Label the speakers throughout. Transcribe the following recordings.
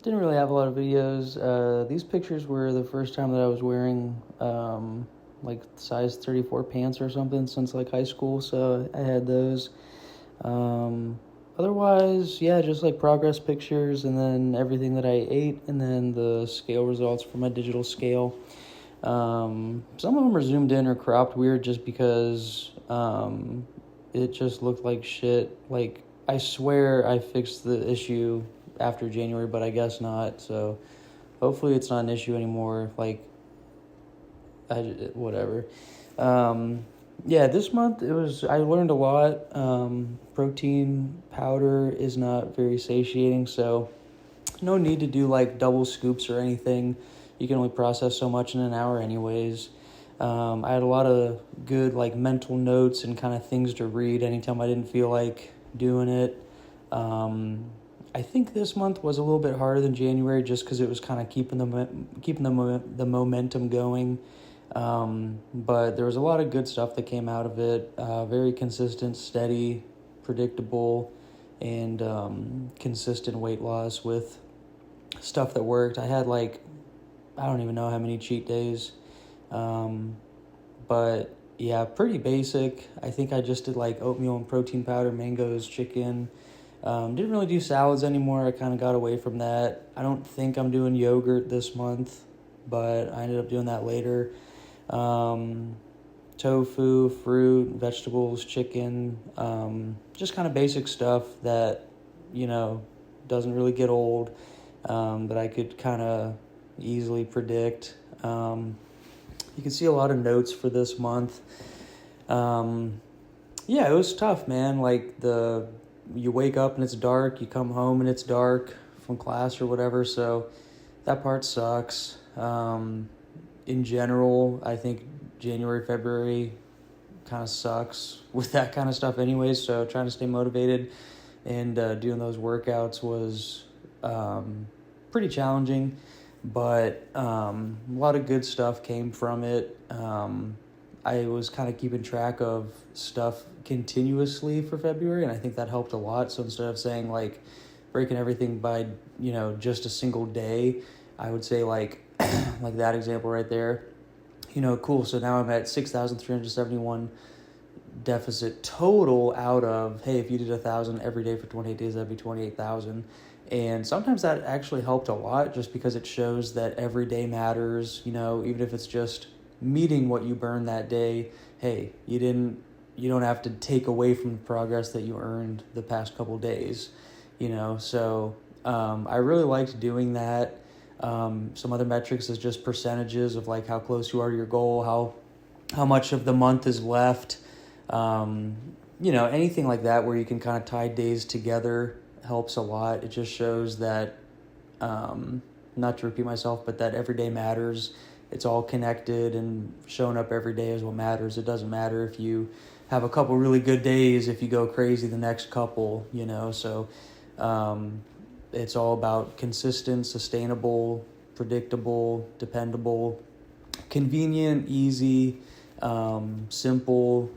Speaker 1: Didn't really have a lot of videos. These pictures were the first time that I was wearing like size 34 pants or something since like high school, so I had those. Um, Otherwise, yeah, just like progress pictures and then everything that I ate and then the scale results for my digital scale. Some of them are zoomed in or cropped weird just because it just looked like shit. Like, I swear I fixed the issue after January, but I guess not. So hopefully it's not an issue anymore. Like, whatever. Um, yeah, this month I learned a lot. Protein powder is not very satiating, so no need to do like double scoops or anything. You can only process so much in an hour, anyways. I had a lot of good like mental notes and kind of things to read anytime I didn't feel like doing it. Um, I think this month was a little bit harder than January just because it was kind of keeping the momentum going. But there was a lot of good stuff that came out of it. Very consistent, steady, predictable, and consistent weight loss with stuff that worked. I had like, I don't even know how many cheat days. Um, but yeah, pretty basic. I think I just did like oatmeal and protein powder, mangoes, chicken. Didn't really do salads anymore. I kind of got away from that. I don't think I'm doing yogurt this month, but I ended up doing that later. Um, Tofu, fruit, vegetables, chicken, just kind of basic stuff that, you know, doesn't really get old, that I could kind of easily predict. You can see a lot of notes for this month. Um, yeah, it was tough, man. Like you wake up and it's dark, you come home and it's dark from class or whatever, so that part sucks. In general, I think January, February kind of sucks with that kind of stuff anyways, so trying to stay motivated and doing those workouts was pretty challenging, but a lot of good stuff came from it. I was kind of keeping track of stuff continuously for February, and I think that helped a lot. So instead of saying like breaking everything by, just a single day, I would say like like that example right there. Cool. So now I'm at 6,371 deficit total out of, hey, if you did 1,000 every day for 28 days, that'd be 28,000. And sometimes that actually helped a lot just because it shows that every day matters, even if it's just meeting what you burned that day. Hey, you don't have to take away from the progress that you earned the past couple days, so I really liked doing that. Some other metrics is just percentages of like how close you are to your goal, how much of the month is left. Anything like that where you can kind of tie days together helps a lot. It just shows that, not to repeat myself, but that every day matters. It's all connected, and showing up every day is what matters. It doesn't matter if you have a couple really good days, if you go crazy the next couple, so it's all about consistent, sustainable, predictable, dependable, convenient, easy, simple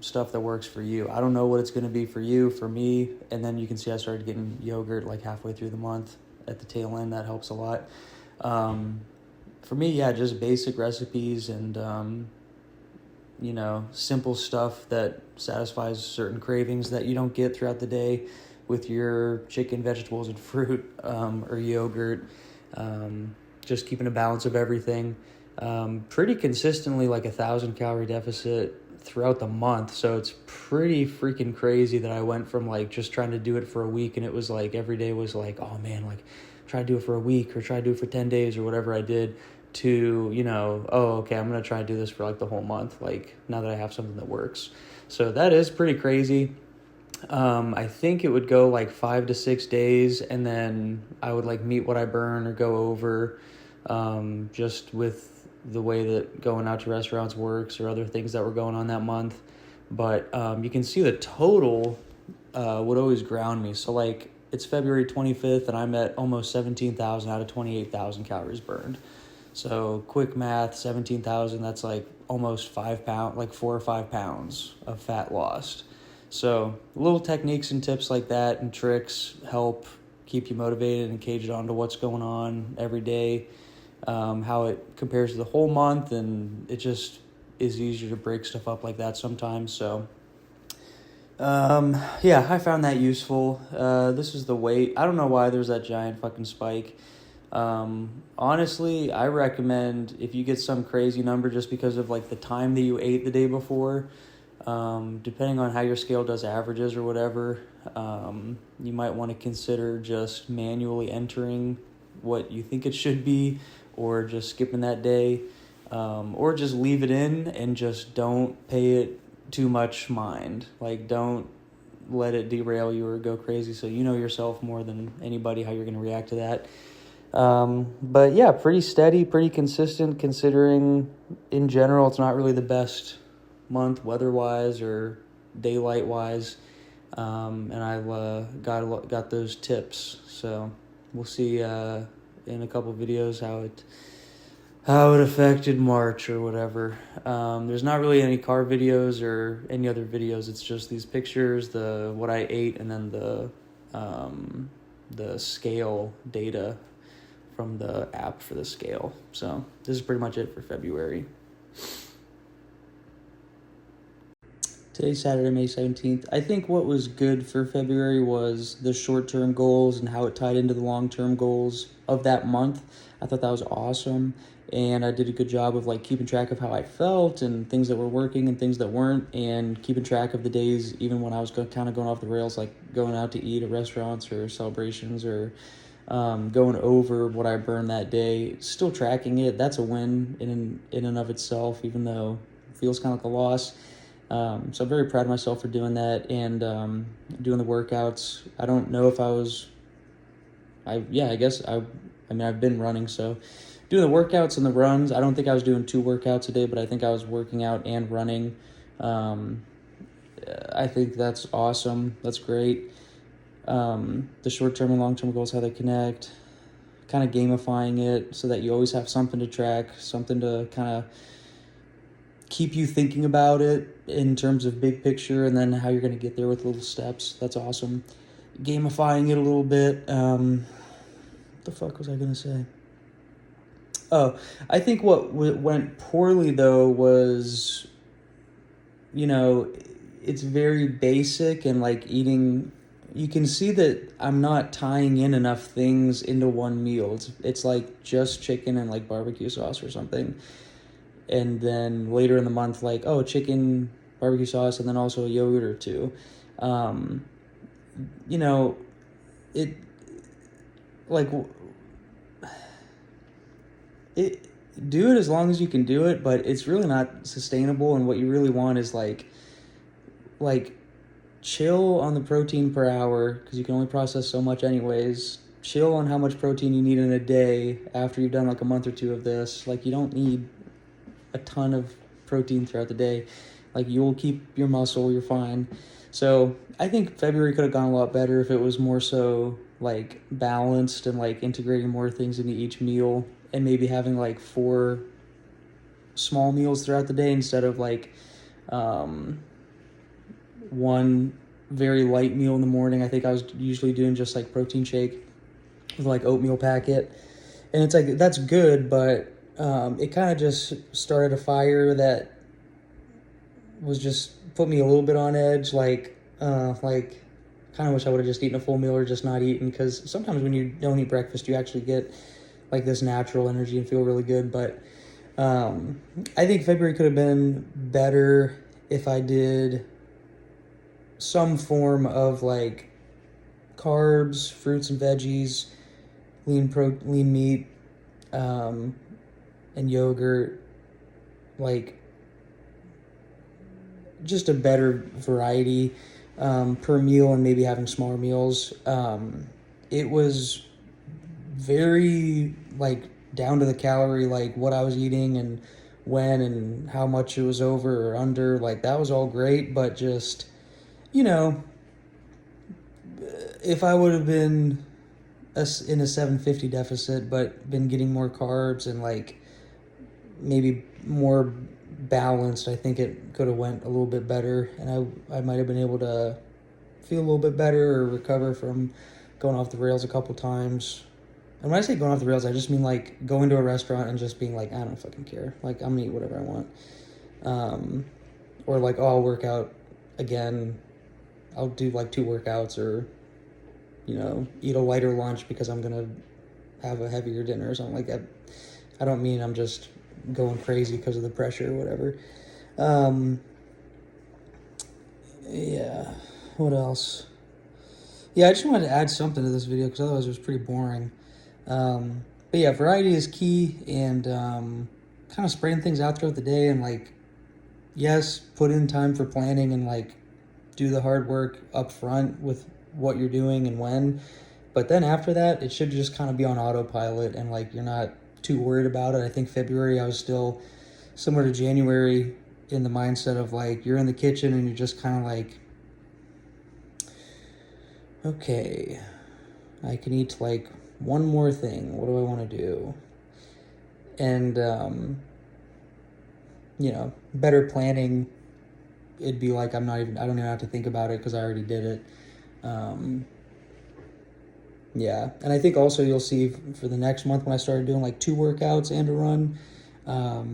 Speaker 1: stuff that works for you. I don't know what it's going to be for you, for me. And then you can see I started getting yogurt like halfway through the month at the tail end. That helps a lot. For me, yeah, just basic recipes and, simple stuff that satisfies certain cravings that you don't get throughout the day with your chicken, vegetables, and fruit, or yogurt. Just keeping a balance of everything. Pretty consistently like 1,000 calorie deficit throughout the month. So it's pretty freaking crazy that I went from like just trying to do it for a week, and it was like every day was like, oh man, like try to do it for a week or try to do it for 10 days or whatever I did, to, oh, okay, I'm going to try to do this for like the whole month. Like now that I have something that works. So that is pretty crazy. I think it would go like 5 to 6 days, and then I would like meet what I burn or go over, just with the way that going out to restaurants works or other things that were going on that month. But you can see the total would always ground me. So like it's February 25th and I'm at almost 17,000 out of 28,000 calories burned. So quick math, 17,000, that's like almost 5 pounds, like 4 or 5 pounds of fat lost. So little techniques and tips like that and tricks help keep you motivated and cage it onto what's going on every day, how it compares to the whole month, and it just is easier to break stuff up like that sometimes. So yeah, I found that useful. This is the weight. I don't know why there's that giant fucking spike. Honestly, I recommend if you get some crazy number just because of like the time that you ate the day before, depending on how your scale does averages or whatever, you might want to consider just manually entering what you think it should be, or just skipping that day, or just leave it in and just don't pay it too much mind. Like, don't let it derail you or go crazy. So you know yourself more than anybody how you're going to react to that. But yeah, pretty steady, pretty consistent, considering in general it's not really the best month weather-wise or daylight-wise. And I've got those tips. So we'll see in a couple videos how it affected March or whatever. There's not really any car videos or any other videos. It's just these pictures, what I ate, and then the scale data from the app for the scale. So this is pretty much it for February. Today's Saturday, May 17th. I think what was good for February was the short-term goals and how it tied into the long-term goals of that month. I thought that was awesome. And I did a good job of like keeping track of how I felt and things that were working and things that weren't, and keeping track of the days even when I was kind of going off the rails, like going out to eat at restaurants or celebrations, or going over what I burned that day. Still tracking it. That's a win in and of itself, even though it feels kind of like a loss. So I'm very proud of myself for doing that, and doing the workouts. I don't know if I guess I've been running, so doing the workouts and the runs. I don't think I was doing 2 workouts a day, but I think I was working out and running. I think that's awesome. That's great. The short-term and long-term goals, how they connect, kind of gamifying it so that you always have something to track, something to kind of keep you thinking about it in terms of big picture, and then how you're going to get there with little steps. That's awesome. Gamifying it a little bit. What the fuck was I going to say? Oh, I think what went poorly, though, was, it's very basic, and like eating, you can see that I'm not tying in enough things into one meal. It's like just chicken and like barbecue sauce or something. And then later in the month, like, chicken, barbecue sauce, and then also a yogurt or 2. It, like, do it as long as you can do it, but it's really not sustainable. And what you really want is like chill on the protein per hour, because you can only process so much anyways. Chill on how much protein you need in a day after you've done like a month or 2 of this. Like, you don't need a ton of protein throughout the day. Like, you'll keep your muscle, you're fine. So I think February could have gone a lot better if it was more so like balanced and like integrating more things into each meal, and maybe having like 4 small meals throughout the day instead of like one very light meal in the morning. I think I was usually doing just like protein shake with like oatmeal packet, and it's like, that's good, but it kind of just started a fire that was just put me a little bit on edge. Like kind of wish I would have just eaten a full meal or just not eaten, because sometimes when you don't eat breakfast, you actually get like this natural energy and feel really good. But I think February could have been better if I did some form of like carbs, fruits and veggies, lean meat, and yogurt, like just a better variety per meal, and maybe having smaller meals. It was very like down to the calorie, like what I was eating and when and how much it was over or under. Like, that was all great, but just, if I would have been in a 750 deficit but been getting more carbs and like maybe more balanced, I think it could have went a little bit better, and I might have been able to feel a little bit better or recover from going off the rails a couple times. And when I say going off the rails, I just mean like going to a restaurant and just being like, I don't fucking care. Like, I'm gonna eat whatever I want. Or like, oh, I'll work out again. I'll do like 2 workouts, or, you know, eat a lighter lunch because I'm gonna have a heavier dinner or something like that. I don't mean I'm just going crazy because of the pressure or whatever. Yeah, what else? Yeah, I just wanted to add something to this video because otherwise it was pretty boring. But yeah, variety is key, and kind of spreading things out throughout the day, and like, yes, put in time for planning and like do the hard work up front with what you're doing and when. But then after that, it should just kind of be on autopilot, and like you're not too worried about it. I think February I was still similar to January in the mindset of like you're in the kitchen and you're just kind of like, okay, I can eat like one more thing. What do I want to do? And you know, better planning, it'd be like I don't even have to think about it because I already did it. Yeah, and I think also you'll see for the next month when I started doing like 2 workouts and a run,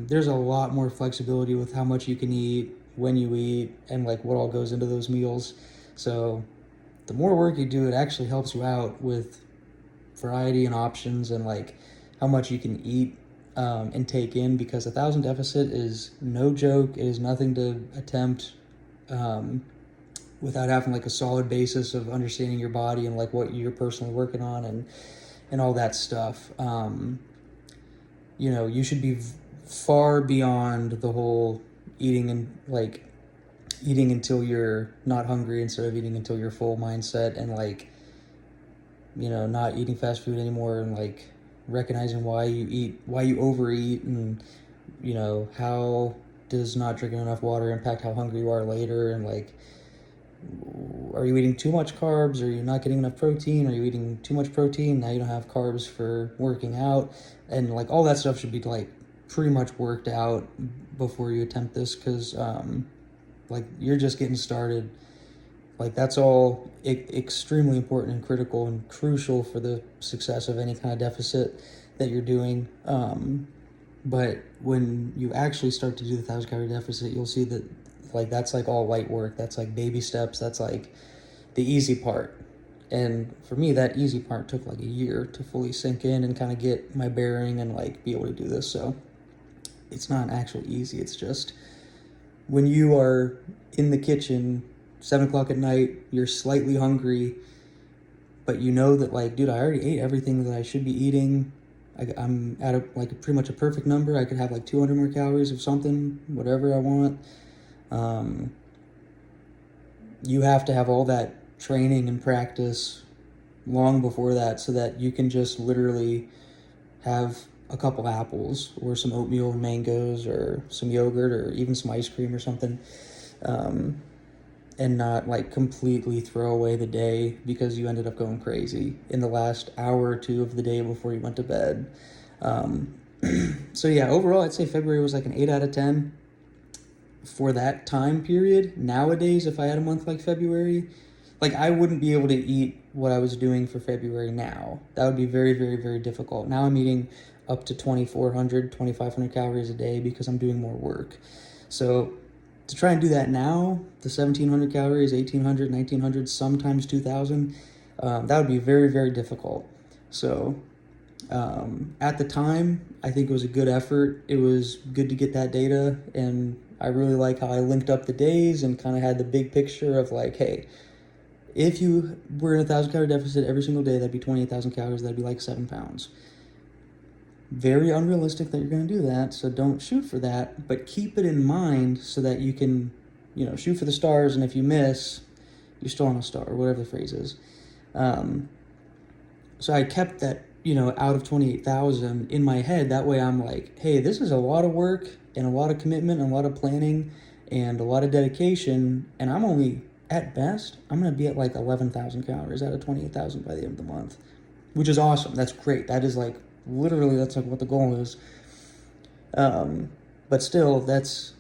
Speaker 1: there's a lot more flexibility with how much you can eat, when you eat, and like what all goes into those meals. So the more work you do, it actually helps you out with variety and options, and like how much you can eat and take in, because 1,000 deficit is no joke. It is nothing to attempt without having like a solid basis of understanding your body and like what you're personally working on and all that stuff. You know, you should be far beyond the whole eating and like eating until you're not hungry instead of eating until you're full mindset, and like, you know, not eating fast food anymore, and like recognizing why you overeat, and, you know, how does not drinking enough water impact how hungry you are later, and like, are you eating too much carbs? Are you not getting enough protein? Are you eating too much protein? Now you don't have carbs for working out, and like all that stuff should be like pretty much worked out before you attempt this, because like you're just getting started. Like that's all extremely important and critical and crucial for the success of any kind of deficit that you're doing. But when you actually start to do the 1,000 calorie deficit, you'll see that like that's like all light work. That's like baby steps. That's like the easy part. And for me, that easy part took like a year to fully sink in and kind of get my bearing and like be able to do this. So it's not actually easy. It's just when you are in the kitchen 7 o'clock at night, you're slightly hungry, but you know that like, dude, I already ate everything that I should be eating. I'm at like pretty much a perfect number. I could have like 200 more calories of something, whatever I want. You have to have all that training and practice long before that, so that you can just literally have a couple apples or some oatmeal and mangoes or some yogurt or even some ice cream or something, and not like completely throw away the day because you ended up going crazy in the last hour or 2 of the day before you went to bed. So yeah, overall, I'd say February was like an 8 out of 10 for that time period. Nowadays, if I had a month like February, like I wouldn't be able to eat what I was doing for February now. That would be very, very, very difficult. Now I'm eating up to 2,400, 2,500 calories a day because I'm doing more work. So to try and do that now, the 1,700 calories, 1,800, 1,900, sometimes 2,000, that would be very, very difficult. So at the time, I think it was a good effort. It was good to get that data, and I really like how I linked up the days and kind of had the big picture of like, hey, if you were in a 1,000 calorie deficit every single day, that'd be 28,000 calories. That'd be like 7 pounds. Very unrealistic that you're going to do that, so don't shoot for that, but keep it in mind so that you can, you know, shoot for the stars, and if you miss, you're still on a star, or whatever the phrase is. So I kept that, you know, out of 28,000 in my head. That way I'm like, hey, this is a lot of work and a lot of commitment and a lot of planning and a lot of dedication, and I'm only, at best, I'm going to be at like 11,000 calories out of 28,000 by the end of the month, which is awesome. That's great. That is like, literally, that's like what the goal is. But still, that's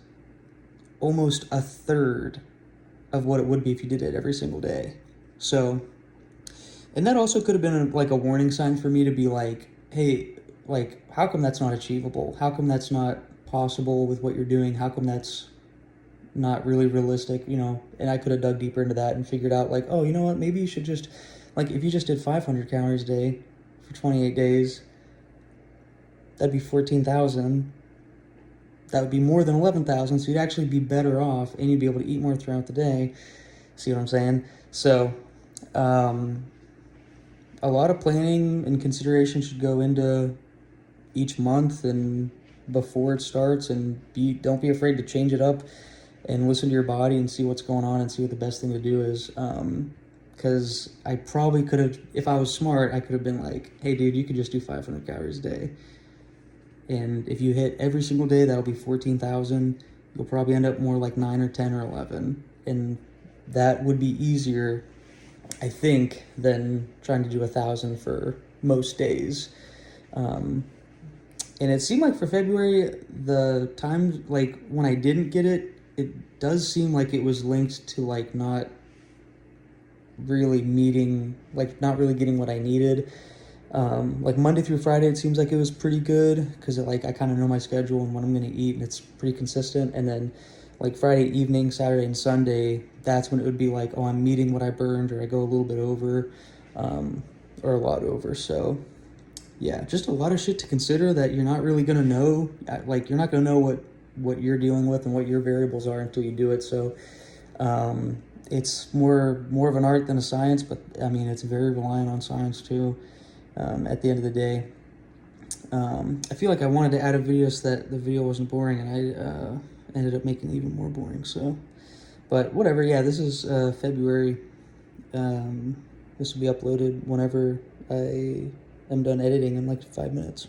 Speaker 1: almost a third of what it would be if you did it every single day. So And that also could have been like a warning sign for me to be like, hey, like, how come that's not achievable? How come that's not possible with what you're doing? How come that's not really realistic, you know? And I could have dug deeper into that and figured out, like, oh, you know what? Maybe you should just, like, if you just did 500 calories a day for 28 days, that'd be 14,000. That would be more than 11,000. So you'd actually be better off and you'd be able to eat more throughout the day. See what I'm saying? So, a lot of planning and consideration should go into each month and before it starts, and don't be afraid to change it up and listen to your body and see what's going on and see what the best thing to do is. Because I probably could have, if I was smart, I could have been like, hey dude, you could just do 500 calories a day. And if you hit every single day, that'll be 14,000. You'll probably end up more like 9 or 10 or 11. And that would be easier, I think, than trying to do 1,000 for most days. And it seemed like for February, the times, like when I didn't get it, it does seem like it was linked to like not really meeting, like not really getting what I needed. Like Monday through Friday, it seems like it was pretty good because like I kind of know my schedule and what I'm going to eat, and it's pretty consistent. And then like Friday evening, Saturday, and Sunday, that's when it would be like, oh, I'm meeting what I burned, or I go a little bit over, or a lot over. So yeah, just a lot of shit to consider that you're not really going to know. Like you're not going to know what you're dealing with and what your variables are until you do it. So it's more of an art than a science, but I mean, it's very reliant on science too. At the end of the day, I feel like I wanted to add a video so that the video wasn't boring, and I ended up making it even more boring. So, but whatever. Yeah, this is February. This will be uploaded whenever I am done editing in like 5 minutes.